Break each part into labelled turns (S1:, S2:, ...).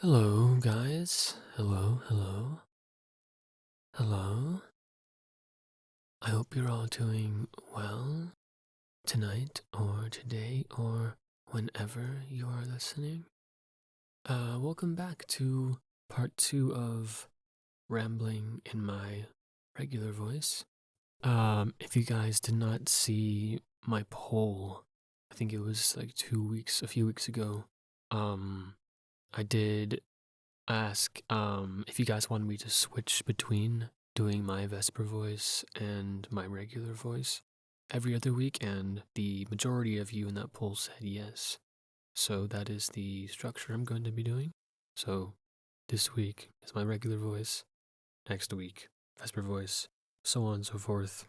S1: Hello, guys. Hello, hello, hello. I hope you're all doing well tonight or today or whenever you are listening. Welcome back to part 2 of rambling in my regular voice. If you guys did not see my poll, I think it was like a few weeks ago. I did ask if you guys wanted me to switch between doing my Vesper voice and my regular voice every other week, and the majority of you in that poll said yes. So that is the structure I'm going to be doing. So this week is my regular voice, next week Vesper voice, so on and so forth.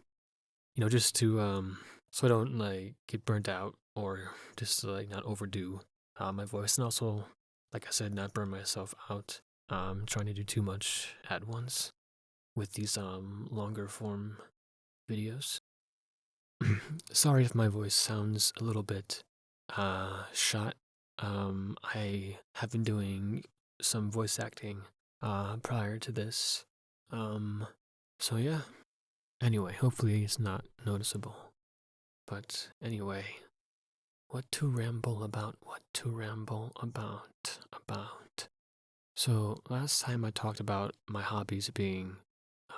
S1: Just to so I don't like get burnt out or just to, like, not overdo my voice, and also, like I said, not burn myself out trying to do too much at once with these longer form videos. Sorry if my voice sounds a little bit shot. I have been doing some voice acting prior to this. So yeah. Anyway, hopefully it's not noticeable. But anyway, what to ramble about, about. So last time I talked about my hobbies being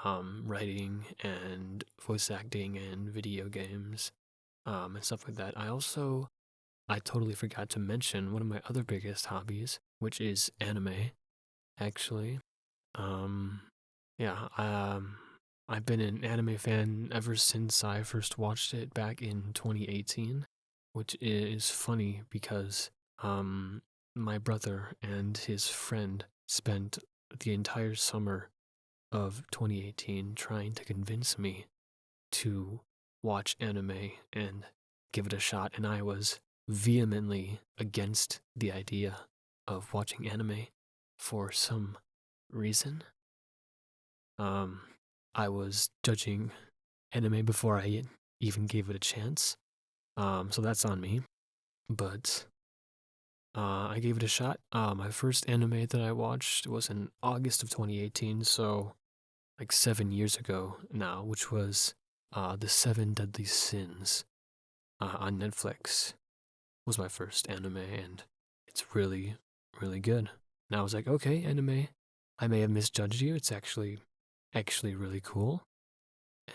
S1: writing and voice acting and video games and stuff like that. I totally forgot to mention one of my other biggest hobbies, which is anime, actually. Um, yeah, I've been an anime fan ever since I first watched it back in 2018, which is funny because my brother and his friend spent the entire summer of 2018 trying to convince me to watch anime and give it a shot, and I was vehemently against the idea of watching anime for some reason. Um, I was judging anime before I even gave it a chance. So that's on me. But I gave it a shot. My first anime that I watched was in August of 2018, so like 7 years ago now, which was The Seven Deadly Sins on Netflix. Was my first anime, and it's really, really good. And I was like, okay, anime, I may have misjudged you. It's actually really cool.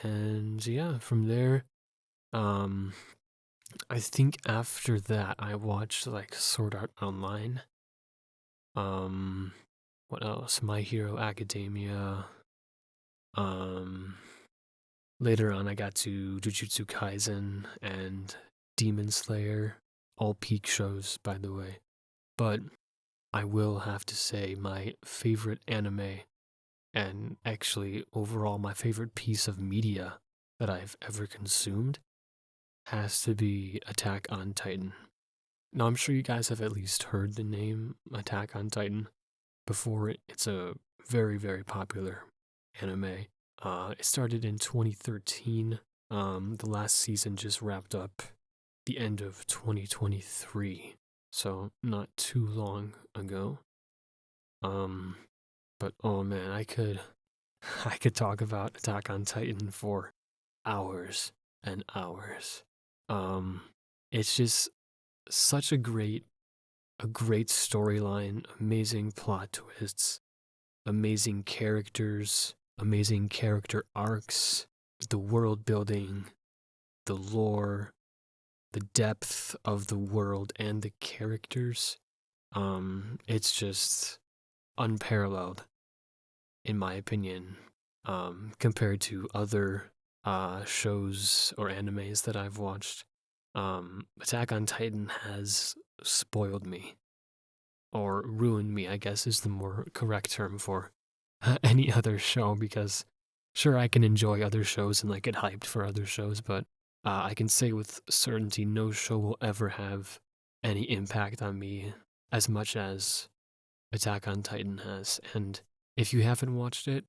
S1: And yeah, from there, um, I think after that I watched like Sword Art Online. Um, what else? My Hero Academia. Um, Later on I got to Jujutsu Kaisen and Demon Slayer, all peak shows, by the way. But I will have to say my favorite anime, and actually overall my favorite piece of media that I've ever consumed, has to be Attack on Titan. Now, I'm sure you guys have at least heard the name Attack on Titan before. It's a very, very popular anime. It started in 2013. The last season just wrapped up the end of 2023, so not too long ago. Um, but oh man, I could talk about Attack on Titan for hours and hours. Um, it's just such a great storyline, amazing plot twists, amazing characters, amazing character arcs, the world building, the lore, the depth of the world and the characters. It's just unparalleled in my opinion, compared to other shows or animes that I've watched. Attack on Titan has spoiled me, or ruined me, I guess is the more correct term for any other show, because sure, I can enjoy other shows and like get hyped for other shows, but I can say with certainty no show will ever have any impact on me as much as Attack on Titan has. And if you haven't watched it,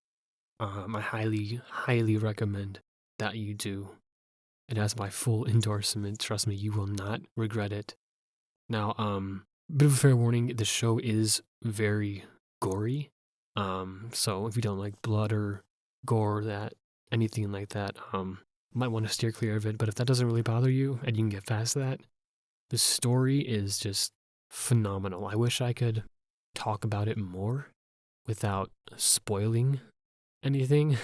S1: I highly, highly recommend that you do. It has my full endorsement. Trust me, you will not regret it. Now, bit of a fair warning, the show is very gory. So if you don't like blood or gore, that anything like that, might want to steer clear of it. But if that doesn't really bother you and you can get past that, the story is just phenomenal. I wish I could talk about it more without spoiling anything,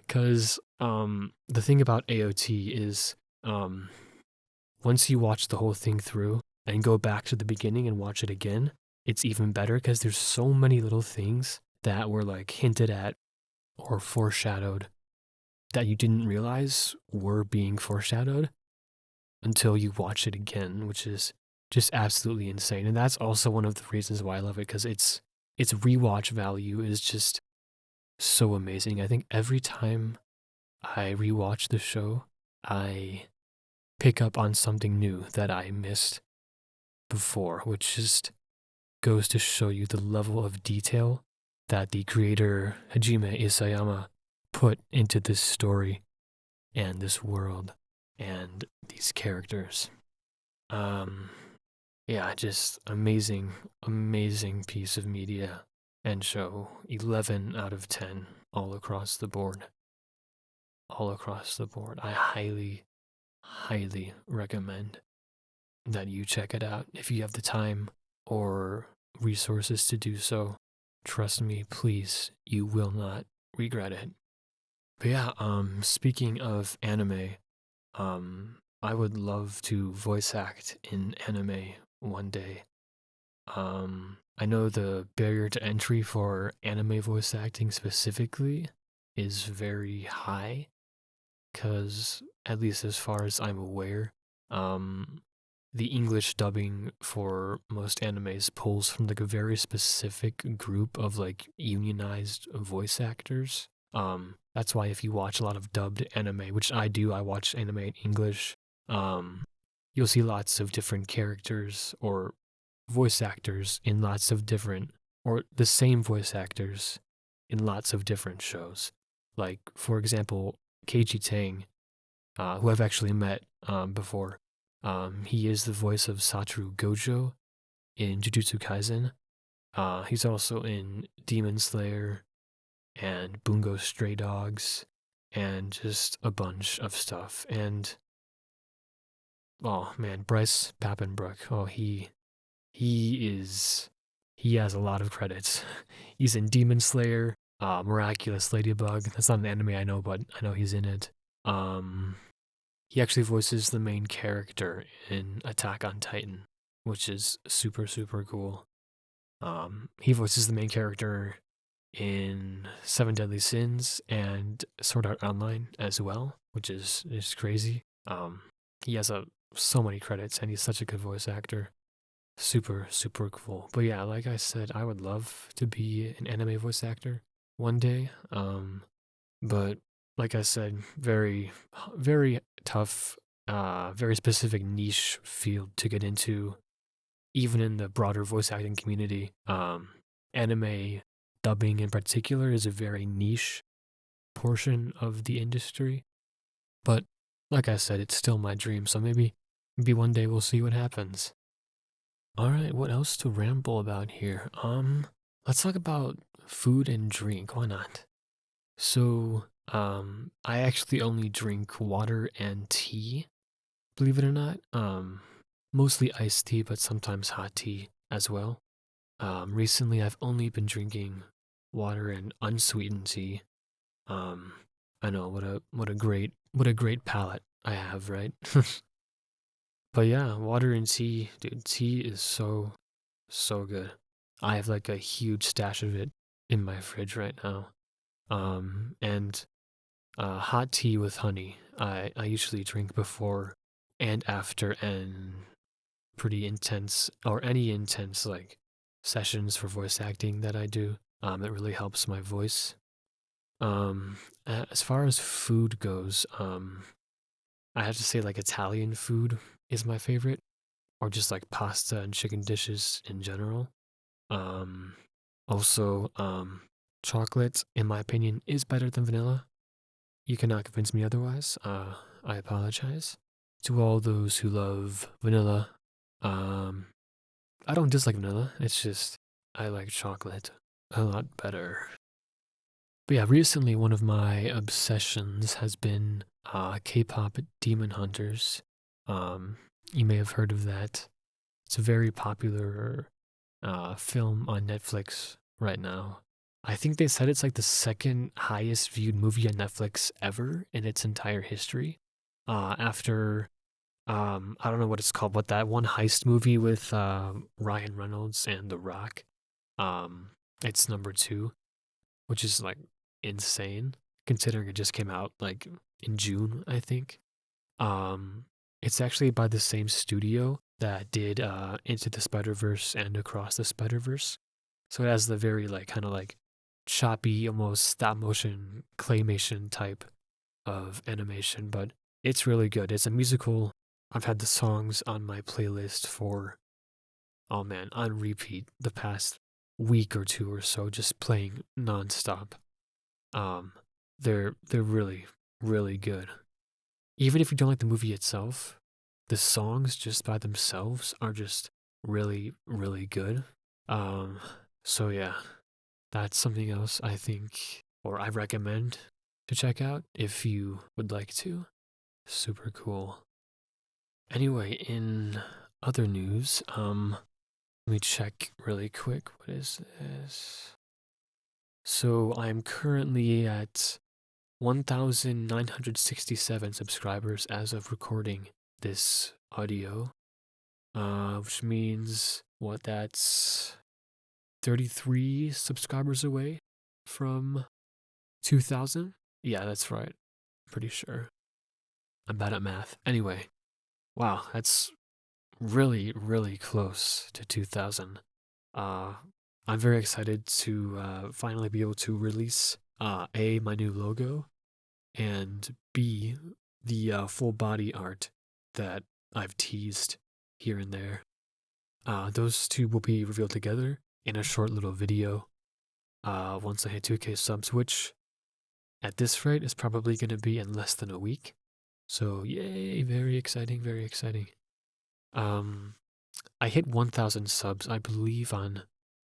S1: because the thing about AOT is once you watch the whole thing through and go back to the beginning and watch it again, it's even better because there's so many little things that were like hinted at or foreshadowed that you didn't realize were being foreshadowed until you watch it again, which is just absolutely insane. And that's also one of the reasons why I love it, because its rewatch value is just so amazing. I think every time I rewatch the show, I pick up on something new that I missed before, which just goes to show you the level of detail that the creator Hajime Isayama put into this story and this world and these characters. Um, yeah, just amazing, amazing piece of media and show. 11 out of 10 all across the board. All across the board. I highly, highly recommend that you check it out if you have the time or resources to do so. Trust me, please, you will not regret it. But yeah, speaking of anime, I would love to voice act in anime one day. I know the barrier to entry for anime voice acting specifically is very high, because at least as far as I'm aware, um, the English dubbing for most animes pulls from like a very specific group of like unionized voice actors. That's why if you watch a lot of dubbed anime, which I do, I watch anime in English, um, you'll see lots of different characters or voice actors in lots of different, or the same voice actors in lots of different shows. Like, for example, Keiji Tang, who I've actually met before. He is the voice of Satoru Gojo in Jujutsu Kaisen. He's also in Demon Slayer and Bungo Stray Dogs and just a bunch of stuff. And oh man, Bryce Papenbrook. Oh, he has a lot of credits. He's in Demon Slayer, Miraculous Ladybug. That's not an anime I know, but I know he's in it. He actually voices the main character in Attack on Titan, which is super, super cool. He voices the main character in Seven Deadly Sins and Sword Art Online as well, which is crazy. He has so many credits and he's such a good voice actor. Super, super cool. But yeah, like I said, I would love to be an anime voice actor one day. But like I said, very, very tough, very specific niche field to get into, even in the broader voice acting community. Anime dubbing in particular is a very niche portion of the industry. But like I said, it's still my dream, so maybe one day we'll see what happens. All right, what else to ramble about here? Let's talk about food and drink. Why not? So, I actually only drink water and tea, believe it or not. Mostly iced tea, but sometimes hot tea as well. Recently I've only been drinking water and unsweetened tea. Um, I know what a great palate I have, right? But yeah, water and tea, dude, tea is so good. I have like a huge stash of it in my fridge right now. And hot tea with honey. I usually drink before and after and pretty intense or any intense like sessions for voice acting that I do. It really helps my voice. As far as food goes, I have to say like Italian food is my favorite, or just like pasta and chicken dishes in general. Um, also, chocolate, in my opinion, is better than vanilla. You cannot convince me otherwise. I apologize to all those who love vanilla. Um, I don't dislike vanilla. It's just I like chocolate a lot better. But yeah, recently one of my obsessions has been K-pop Demon Hunters. Um, you may have heard of that. It's a very popular film on Netflix right now. I think they said it's like the second highest viewed movie on Netflix ever in its entire history. After I don't know what it's called, but that one heist movie with Ryan Reynolds and The Rock. Um, it's number two, which is like insane considering it just came out like in June, I think. Um, it's actually by the same studio that did Into the Spider-Verse and Across the Spider-Verse. So it has the very like kind of like choppy, almost stop motion claymation type of animation, but it's really good. It's a musical. I've had the songs on my playlist for, oh man, on repeat the past week or two or so, just playing nonstop. Um, they're really really good. Even if you don't like the movie itself, the songs just by themselves are just really really good. Um, so yeah, that's something else I think or I recommend to check out if you would like to. Super cool. Anyway, in other news, let me check really quick. What is this? So I'm currently at 1,967 subscribers as of recording this audio, which means what? That's 33 subscribers away from 2,000. Yeah, that's right. Pretty sure. I'm bad at math. Anyway, wow, that's really, really close to 2,000. Uh, I'm very excited to finally be able to release A, my new logo, and B, the full body art that I've teased here and there. Those two will be revealed together in a short little video once I hit 2K subs, which at this rate is probably going to be in less than a week. So, yay, very exciting, very exciting. Um, I hit 1,000 subs, I believe, on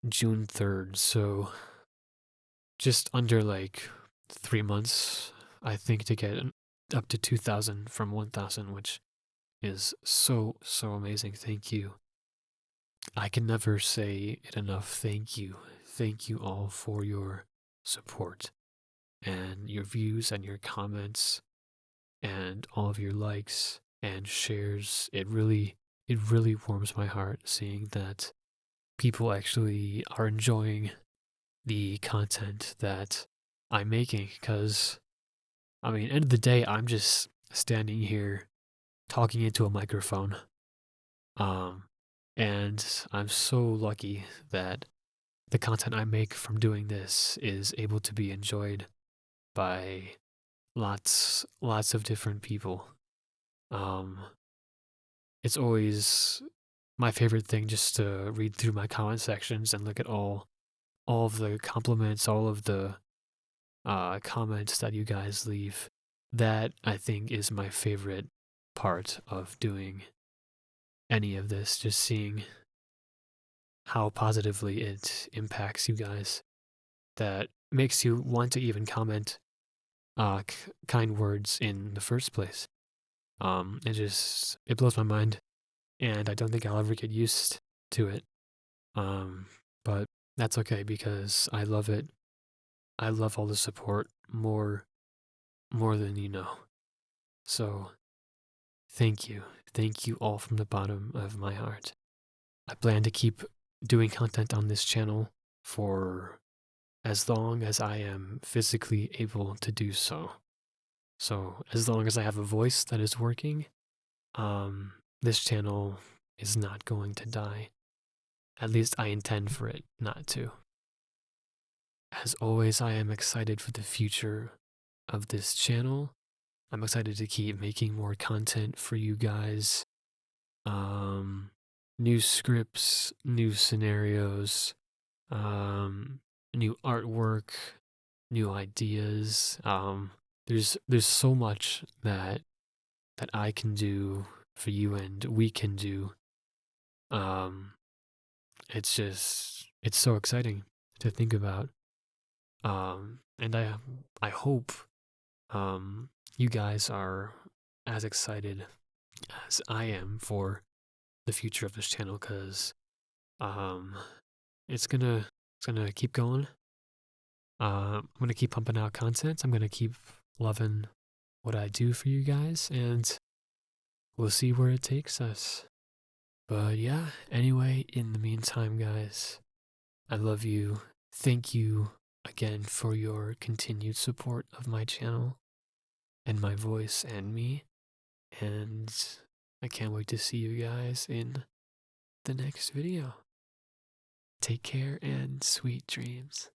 S1: June 3rd, so just under like 3 months, I think, to get up to 2,000 from 1,000, which is so, so amazing. Thank you. I can never say it enough. Thank you. Thank you all for your support and your views and your comments and all of your likes and shares. It really warms my heart seeing that people actually are enjoying the content that I'm making because I mean, end of the day, I'm just standing here talking into a microphone. Um, and I'm so lucky that the content I make from doing this is able to be enjoyed by lots of different people. Um, it's always my favorite thing just to read through my comment sections and look at all of the compliments, all of the comments that you guys leave. That I think is my favorite part of doing any of this, just seeing how positively it impacts you guys. That makes you want to even comment kind words in the first place. It blows my mind, and I don't think I'll ever get used to it. Um, but that's okay because I love it. I love all the support more than you know. So thank you. Thank you all from the bottom of my heart. I plan to keep doing content on this channel for as long as I am physically able to do so. So, as long as I have a voice that is working, this channel is not going to die. At least I intend for it not to. As always, I am excited for the future of this channel. I'm excited to keep making more content for you guys. New scripts, new scenarios, new artwork, new ideas. There's so much that I can do for you and we can do. Um, it's so exciting to think about. And I hope you guys are as excited as I am for the future of this channel, because um it's gonna keep going. I'm gonna keep pumping out content. I'm gonna keep loving what I do for you guys, and we'll see where it takes us. But yeah, anyway, in the meantime, guys, I love you. Thank you again for your continued support of my channel and my voice and me. And I can't wait to see you guys in the next video. Take care and sweet dreams.